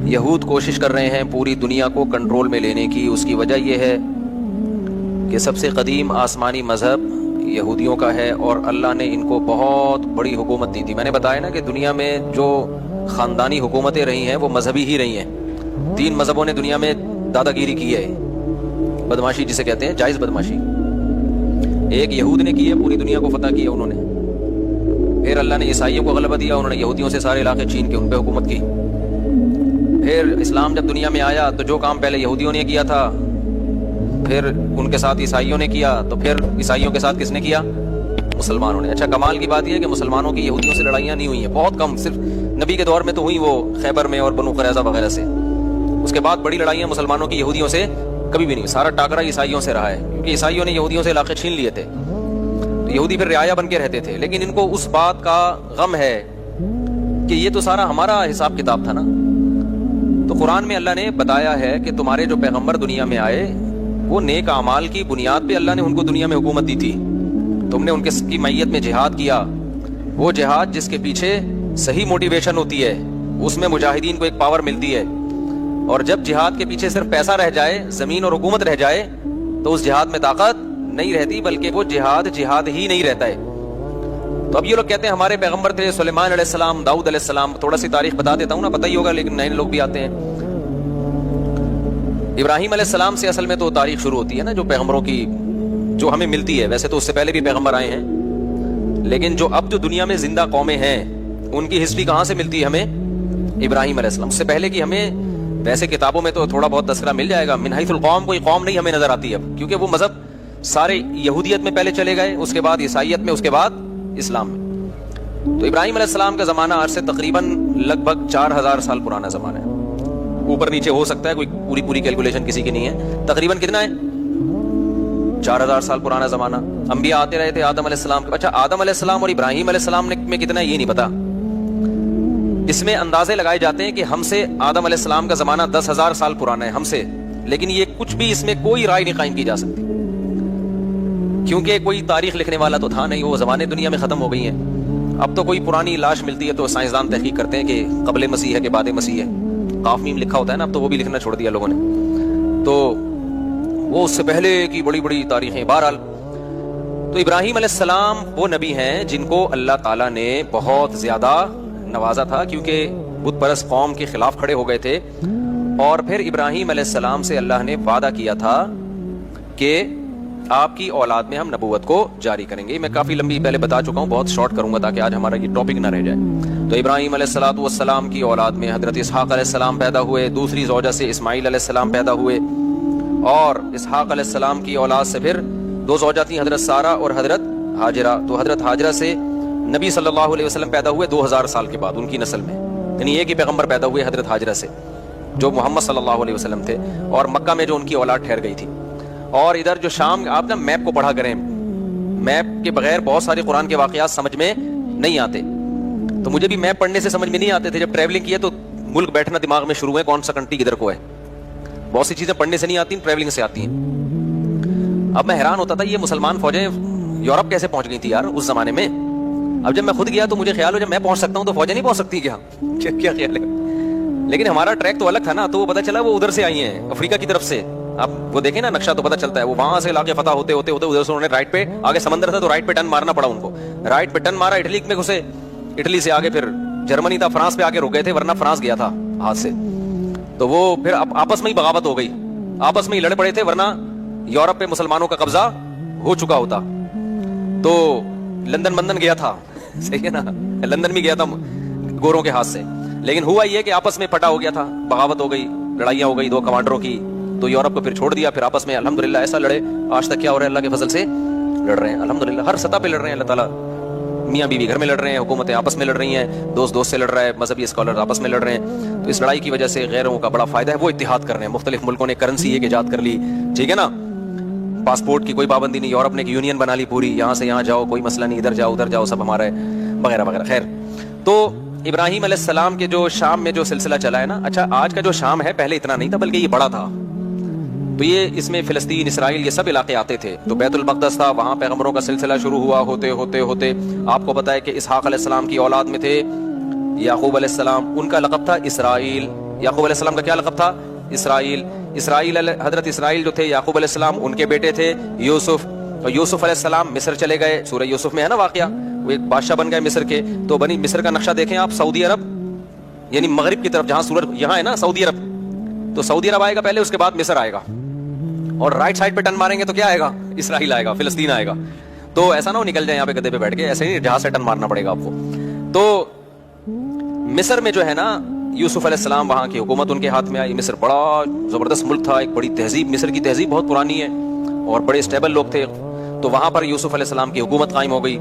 یہود کوشش کر رہے ہیں پوری دنیا کو کنٹرول میں لینے کی. اس کی وجہ یہ ہے کہ سب سے قدیم آسمانی مذہب یہودیوں کا ہے اور اللہ نے ان کو بہت بڑی حکومت دی تھی. میں نے بتایا نا کہ دنیا میں جو خاندانی حکومتیں رہی ہیں وہ مذہبی ہی رہی ہیں. 3 مذہبوں نے دنیا میں دادا گیری کی ہے, بدماشی جسے کہتے ہیں, جائز بدماشی. ایک یہود نے کی ہے, پوری دنیا کو فتح کیا انہوں نے. پھر اللہ نے عیسائیوں کو غلبہ دیا, انہوں نے یہودیوں سے سارے علاقے چھین کے ان پہ حکومت کی. پھر اسلام جب دنیا میں آیا تو جو کام پہلے یہودیوں نے کیا تھا پھر ان کے ساتھ عیسائیوں نے کیا, تو پھر عیسائیوں کے ساتھ کس نے کیا؟ مسلمانوں نے. اچھا کمال کی بات یہ ہے کہ مسلمانوں کی یہودیوں سے لڑائیاں نہیں ہوئی ہیں, بہت کم, صرف نبی کے دور میں تو ہوئی وہ خیبر میں اور بنو قریظہ وغیرہ سے. اس کے بعد بڑی لڑائیاں مسلمانوں کی یہودیوں سے کبھی بھی نہیں. سارا ٹاکرا عیسائیوں سے رہا ہے کیونکہ عیسائیوں نے یہودیوں سے علاقے چھین لیے تھے, تو یہودی پھر رعایا بن کے رہتے تھے. لیکن ان کو اس بات کا غم ہے کہ یہ تو سارا ہمارا حساب کتاب تھا نا. تو قرآن میں اللہ نے بتایا ہے کہ تمہارے جو پیغمبر دنیا میں آئے وہ نیک اعمال کی بنیاد پہ اللہ نے ان کو دنیا میں حکومت دی تھی. تم نے ان کی میت میں جہاد کیا, وہ جہاد جس کے پیچھے صحیح موٹیویشن ہوتی ہے, اس میں مجاہدین کو ایک پاور ملتی ہے. اور جب جہاد کے پیچھے صرف پیسہ رہ جائے, زمین اور حکومت رہ جائے, تو اس جہاد میں طاقت نہیں رہتی, بلکہ وہ جہاد ہی نہیں رہتا ہے. تو اب یہ لوگ کہتے ہیں ہمارے پیغمبر تھے سلیمان علیہ السلام, داؤد علیہ السلام. تھوڑا سی تاریخ بتا دیتا ہوں نا, پتہ ہی ہوگا لیکن نئے لوگ بھی آتے ہیں. ابراہیم علیہ السلام سے اصل میں تو تاریخ شروع ہوتی ہے نا, جو پیغمبروں کی جو ہمیں ملتی ہے. ویسے تو اس سے پہلے بھی پیغمبر آئے ہیں, لیکن جو اب جو دنیا میں زندہ قومیں ہیں ان کی ہسٹری کہاں سے ملتی ہے ہمیں؟ ابراہیم علیہ السلام. اس سے پہلے کی ہمیں ویسے کتابوں میں تو تھوڑا بہت تذکرہ مل جائے گا, من حیث القوم کوئی قوم نہیں ہمیں نظر آتی اب, کیونکہ وہ مذہب سارے یہودیت میں پہلے چلے گئے, اس کے بعد عیسائیت میں, اس کے بعد اسلام میں. تو ابراہیم علیہ السلام کا زمانہ آج سے تقریباً لگ بھگ 4000 سال پرانا زمانہ ہے. اوپر نیچے ہو سکتا ہے, کوئی پوری کیلکولیشن کسی کی نہیں ہے. تقریباً کتنا ہے؟ 4000 سال پرانا زمانہ. انبیاء آتے رہے تھے آدم علیہ السلام. اچھا آدم علیہ السلام اور ابراہیم علیہ السلام میں کتنا ہے یہ نہیں پتا. اس میں اندازے لگائے جاتے ہیں کہ ہم سے آدم علیہ السلام کا زمانہ 10,000 سال پرانا ہے ہم سے, لیکن یہ کچھ بھی اس میں کوئی رائے نہیں قائم کی جا سکتی, کیونکہ کوئی تاریخ لکھنے والا تو تھا نہیں, وہ زمانے دنیا میں ختم ہو گئی ہیں. اب تو کوئی پرانی لاش ملتی ہے تو سائنسدان تحقیق کرتے ہیں کہ قبل مسیح ہے کہ بعد مسیح ہے. قاف میم لکھا ہوتا ہے نا, اب تو وہ بھی لکھنا چھوڑ دیا لوگوں نے, تو وہ اس سے پہلے کی بڑی بڑی تاریخیں. بہرحال تو ابراہیم علیہ السلام وہ نبی ہیں جن کو اللہ تعالیٰ نے بہت زیادہ نوازا تھا, کیونکہ بت پرست قوم کے خلاف کھڑے ہو گئے تھے. اور پھر ابراہیم علیہ السلام سے اللہ نے وعدہ کیا تھا کہ آپ کی اولاد میں ہم نبوت کو جاری کریں گے. میں کافی لمبی پہلے بتا چکا ہوں, بہت شارٹ کروں گا تاکہ آج ہمارا یہ ٹاپک نہ رہ جائے. تو ابراہیم علیہ السلام کی اولاد میں حضرت اسحاق علیہ السلام پیدا ہوئے, دوسری زوجہ سے اسماعیل علیہ السلام پیدا ہوئے, اور اسحاق علیہ السلام کی اولاد سے پھر 2 زوجہ تھیں, حضرت سارہ اور حضرت ہاجرہ. تو حضرت ہاجرہ سے نبی صلی اللہ علیہ وسلم پیدا ہوئے 2000 سال کے بعد ان کی نسل میں, یعنی ایک ہی پیغمبر پیدا ہوئے حضرت ہاجرہ سے جو محمد صلی اللہ علیہ وسلم تھے, اور مکہ میں جو ان کی اولاد ٹھہر گئی تھی. اور ادھر جو شام, آپ نا میپ کو پڑھا کریں, میپ کے بغیر بہت سارے قرآن کے واقعات سمجھ میں نہیں آتے. تو مجھے بھی میپ پڑھنے سے سمجھ میں نہیں آتے تھے. جب ٹریولنگ کی ہے تو ملک بیٹھنا دماغ میں شروع ہے, کون سا کنٹری کدھر کو ہے. بہت سی چیزیں پڑھنے سے نہیں آتی, ٹریولنگ سے آتی ہیں. اب میں حیران ہوتا تھا یہ مسلمان فوجیں یورپ کیسے پہنچ گئی تھی یار اس زمانے میں. اب جب میں خود گیا تو مجھے خیال ہو جب میں پہنچ سکتا ہوں تو فوجیں نہیں پہنچ سکتی کیا خیال ہے. لیکن ہمارا ٹریک تو الگ تھا نا, تو وہ پتہ چلا وہ ادھر سے آئی ہیں افریقہ کی طرف سے. اب وہ دیکھیں نا نقشہ تو پتہ چلتا ہے, وہ وہاں سے علاقے فتح ہوتے ہوتے ادھر سے انہوں نے رائٹ پہ, آگے سمندر تھا تو رائٹ پہ ٹرن مارنا پڑا ان کو. رائٹ پہ ٹرن مارا, اٹلی میں گھسے, اٹلی سے آگے پھر جرمنی تھا, فرانس پہ آگے رک گئے تھے, ورنہ فرانس گیا تھا ہاتھ سے. تو وہ پھر آپس میں ہی بغاوت ہو گئی, آپس میں ہی لڑ پڑے تھے, ورنہ یورپ پہ مسلمانوں کا قبضہ ہو چکا ہوتا. تو لندن گیا تھا, صحیح ہے نا, لندن بھی گیا تھا گوروں کے ہاتھ سے. لیکن ہوا یہ کہ آپس میں پھٹا ہو گیا تھا, بغاوت ہو گئی, لڑائیاں ہو گئی 2 کمانڈروں کی. تو یورپ کو پھر چھوڑ دیا, پھر آپس میں الحمدللہ ایسا لڑے آج تک. کیا ہو رہا ہے اللہ کے فضل سے لڑ رہے ہیں الحمدللہ, ہر سطح پہ لڑ رہے ہیں اللہ تعالیٰ. میاں بیوی گھر میں لڑ رہے ہیں, حکومتیں آپس میں لڑ رہی ہیں, دوست سے لڑ رہا ہے, مذہبی اسکالر آپس میں لڑ رہے ہیں. تو اس لڑائی کی وجہ سے غیروں کا بڑا فائدہ ہے, وہ اتحاد کر رہے ہیں. مختلف ملکوں نے کرنسی ایک ایجاد کر لی, ٹھیک ہے نا, پاسپورٹ کی کوئی پابندی نہیں, یورپ نے ایک یونین بنا لی پوری, یہاں سے یہاں جاؤ کوئی مسئلہ نہیں, ادھر جاؤ ادھر جاؤ سب ہمارا ہے, وغیرہ وغیرہ. خیر, تو ابراہیم علیہ السلام کے جو شام میں جو سلسلہ چلا ہے نا, اچھا آج کا جو شام ہے پہلے اتنا نہیں تھا بلکہ یہ بڑا تھا. تو یہ اس میں فلسطین, اسرائیل, یہ سب علاقے آتے تھے. تو بیت المقدس تھا, وہاں پیغمبروں کا سلسلہ شروع ہوا. ہوتے ہوتے ہوتے آپ کو پتہ ہے کہ اسحاق علیہ السلام کی اولاد میں تھے یعقوب علیہ السلام, ان کا لقب تھا اسرائیل. یعقوب علیہ السلام کا کیا لقب تھا؟ اسرائیل. حضرت اسرائیل جو تھے یعقوب علیہ السلام ان کے بیٹے تھے یوسف. اور یوسف علیہ السلام مصر چلے گئے, سورہ یوسف میں ہے نا واقعہ, وہ ایک بادشاہ بن گئے مصر کے. تو بنی مصر کا نقشہ دیکھیں آپ, سعودی عرب یعنی مغرب کی طرف, جہاں سورج یہاں ہے نا سعودی عرب, تو سعودی عرب آئے گا پہلے, اس کے بعد مصر آئے گا, اور رائٹ سائڈ پہ ٹرن ماریں گے تو کیا آئے گا؟ اسرائیل آئے گا, فلسطین آئے گا. تو ایسا نہ ہو نکل جائے یہاں پہ گدے پہ بیٹھ کے, ایسے نہیں جہاز سے ٹرن مارنا پڑے گا آپ کو. تو مصر میں جو ہے نا یوسف علیہ السلام, وہاں کی حکومت ان کے ہاتھ میں آئی. مصر بڑا زبردست ملک تھا, ایک بڑی تہذیب, مصر کی تہذیب بہت پرانی ہے اور بڑے اسٹیبل لوگ تھے. تو وہاں پر یوسف علیہ السلام کی حکومت قائم ہو گئی.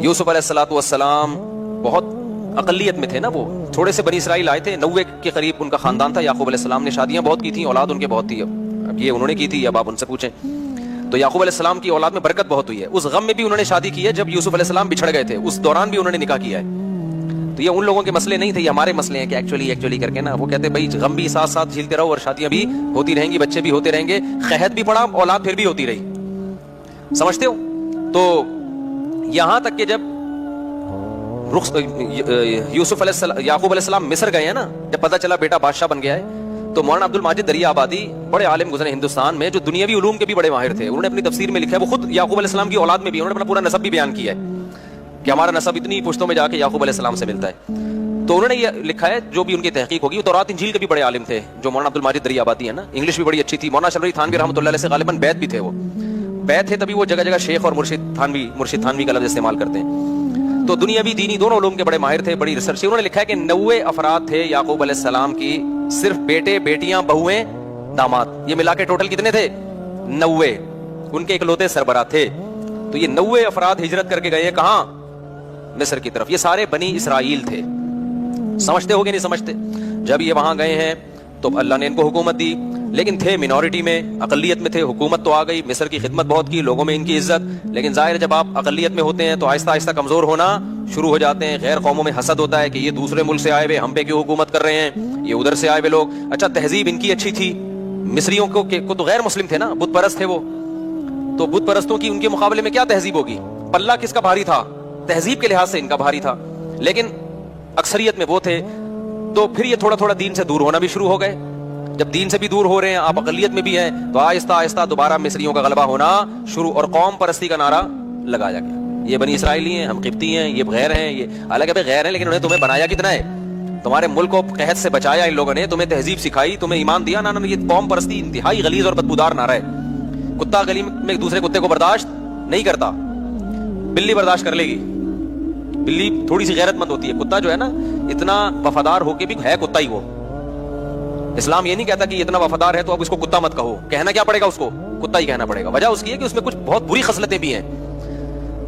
یوسف علیہ السلام بہت اقلیت میں تھے نا, وہ تھوڑے سے بنی اسرائیل آئے تھے, 90 کے قریب ان کا خاندان تھا. یعقوب علیہ السلام نے شادیاں بہت کی تھیں, اولاد ان کے بہت تھی. اب یہ انہوں نے کی تھی, اب آپ ان سے پوچھیں. تو یعقوب علیہ السلام کی اولاد میں برکت بہت ہوئی ہے. اس غم میں بھی انہوں نے شادی کی ہے جب یوسف علیہ السلام بچھڑ گئے تھے, اس دوران بھی انہوں نے نکاح کیا ہے. تو یہ ان لوگوں کے مسئلے نہیں تھے, یہ ہمارے مسئلے ہیں کہ ایکچولی کر کے نا, وہ کہتے ہیں بھائی غم بھی ساتھ ساتھ جھیلتے رہو اور شادیاں بھی ہوتی رہیں گی, بچے بھی ہوتے رہیں گے, قحط بھی پڑا, اولاد پھر بھی ہوتی رہی. سمجھتے ہو؟ تو یہاں تک کہ جب یوسف علیہ السلام یعقوب علیہ السلام مصر گئے ہیں نا, جب پتہ چلا بیٹا بادشاہ بن گیا ہے, تو مولانا عبد الماجد دریا آبادی بڑے عالم گزرے ہندوستان میں, جو دنیاوی علوم کے بھی بڑے ماہر تھے. انہوں نے اپنی تفسیر میں لکھا ہے, وہ خود یعقوب علیہ السلام کی اولاد میں بھی انہوں نے اپنا پورا نسب بھی بیان کیا ہے کہ ہمارا نسب اتنی پشتوں میں جا کے یعقوب علیہ السلام سے ملتا ہے. تو انہوں نے یہ لکھا ہے, جو بھی ان کی تحقیق ہوگی. وہ تورات انجیل کے بھی بڑے عالم تھے جو مولانا عبد الماجد دریا آبادی ہے نا, انگلش بھی بڑی اچھی تھی. مولانا شلوی تھانوی رحمۃ اللہ علیہ سے غالباً بیت بھی تھے, وہ بیت تھے, تبھی وہ جگہ جگہ شیخ اور مرشد تھانوی کا لفظ استعمال کرتے ہیں. تو دنیاوی دینی دونوں علوم کے بڑے ماہر تھے, بڑی ریسرچ. انہوں نے لکھا ہے کہ 90 افراد تھے یعقوب علیہ السلام کی, صرف بیٹے, بیٹیاں, بہویں, داماد, یہ ملا کے ٹوٹل کتنے تھے؟ 90. ان کے اکلوتے سربراہ تھے. تو یہ 90 افراد ہجرت کر کے گئے کہاں؟ مصر کی طرف. یہ سارے بنی اسرائیل تھے. سمجھتے ہو کہ نہیں سمجھتے؟ جب یہ وہاں گئے ہیں تو اللہ نے ان کو حکومت دی, لیکن تھے منورٹی میں, اقلیت میں تھے. حکومت تو آ گئی, مصر کی خدمت بہت کی, لوگوں میں ان کی عزت, لیکن ظاہر جب آپ اقلیت میں ہوتے ہیں تو آہستہ آہستہ کمزور ہونا شروع ہو جاتے ہیں. غیر قوموں میں حسد ہوتا ہے کہ یہ دوسرے ملک سے آئے ہوئے ہم پہ کیوں حکومت کر رہے ہیں, یہ ادھر سے آئے ہوئے لوگ. اچھا تہذیب ان کی اچھی تھی, مصریوں کو تو غیر مسلم تھے نا, بت پرست تھے وہ, تو بت پرستوں کی ان کے مقابلے میں کیا تہذیب ہوگی؟ پلہ کس کا بھاری تھا؟ تہذیب کے لحاظ سے ان کا بھاری تھا, لیکن اکثریت میں وہ تھے. تو پھر یہ تھوڑا تھوڑا دین سے دور ہونا بھی شروع ہو گئے. جب دین سے بھی دور ہو رہے ہیں, آپ اقلیت میں بھی ہیں, تو آہستہ آہستہ دوبارہ مصریوں کا غلبہ ہونا شروع, اور قوم پرستی کا نعرہ لگایا گیا. یہ بنی اسرائیلی ہیں, ہم قبطی ہیں, یہ غیر ہیں, یہ حالانکہ غیر ہیں, لیکن انہیں تمہیں بنایا کتنا ہے؟ تمہارے ملک کو قحط سے بچایا ان لوگوں نے, تمہیں تہذیب سکھائی, تمہیں ایمان دیا. نا یہ قوم پرستی انتہائی غلیظ اور بدبودار نعرہ ہے. کتا گلی میں ایک دوسرے کتے کو برداشت نہیں کرتا, بلی برداشت کر لے گی. بلی تھوڑی سی غیرت مند ہوتی ہے, کتا جو ہے نا اتنا وفادار ہو کے بھی ہے کتا ہی وہ. اسلام یہ نہیں کہتا کہ اتنا وفادار ہے تو اب اس کو کتا مت کہو, کہنا کیا پڑے گا اس کو؟ کتا ہی کہنا پڑے گا. وجہ اس کی ہے کہ اس میں کچھ بہت بری خصلتیں بھی ہیں.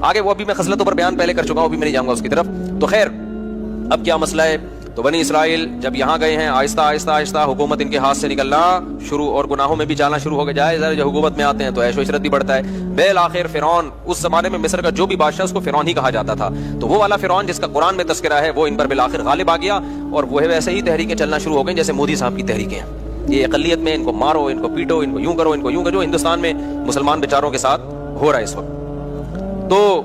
آگے وہ ابھی میں خصلتوں پر بیان پہلے کر چکا ہوں, ابھی میں نہیں جاؤں گا اس کی طرف. تو خیر, اب کیا مسئلہ ہے؟ تو بنی اسرائیل جب یہاں گئے ہیں, آہستہ آہستہ آہستہ حکومت ان کے ہاتھ سے نکلنا شروع, اور گناہوں میں بھی جانا شروع ہو گیا. جائے جب حکومت میں آتے ہیں تو عیش و عشرت بھی بڑھتا ہے. بالآخر فرعون, اس زمانے میں مصر کا جو بھی بادشاہ اس کو فرعون ہی کہا جاتا تھا, تو وہ والا فرعون جس کا قرآن میں تذکرہ ہے وہ ان پر بالآخر غالب آ گیا, اور وہ ویسے ہی تحریکیں چلنا شروع ہو گئیں جیسے مودی صاحب کی تحریکیں ہیں. یہ اقلیت میں ان کو مارو, ان کو پیٹو, ان کو یوں کرو, ان کو یوں کرو, جو ہندوستان میں مسلمان بیچاروں کے ساتھ ہو رہا ہے اس وقت. تو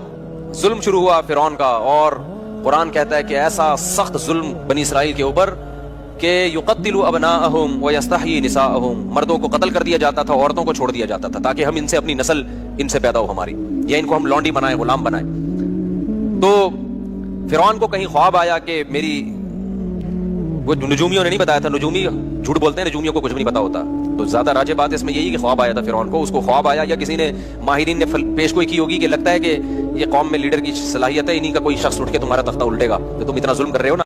ظلم شروع ہوا فرعون کا, اور قرآن کہتا ہے کہ ایسا سخت ظلم بنی اسرائیل کے اوپر کہ یقتل ابناءہم ویستحیی نساءہم, مردوں کو قتل کر دیا جاتا تھا, عورتوں کو چھوڑ دیا جاتا تھا, تاکہ ہم ان سے اپنی نسل ان سے پیدا ہو ہماری, یا ان کو ہم لونڈی بنائیں, غلام بنائیں. تو فرعون کو کہیں خواب آیا کہ میری, وہ نجومیوں نے نہیں بتایا تھا, نجومی جھوٹ بولتے ہیں, نجومیوں کو کچھ بھی نہیں پتا ہوتا, تو زیادہ راجع بات اس میں یہی کہ خواب آیا تھا فرعون کو. اس کو خواب آیا یا کسی نے ماہرین نے پیش گوئی کی ہوگی کہ لگتا ہے کہ یہ قوم میں لیڈر کی صلاحیت ہے, انہی کا کوئی شخص اٹھ کے تمہارا تختہ الٹے گا, تو تم اتنا ظلم کر رہے ہو نا,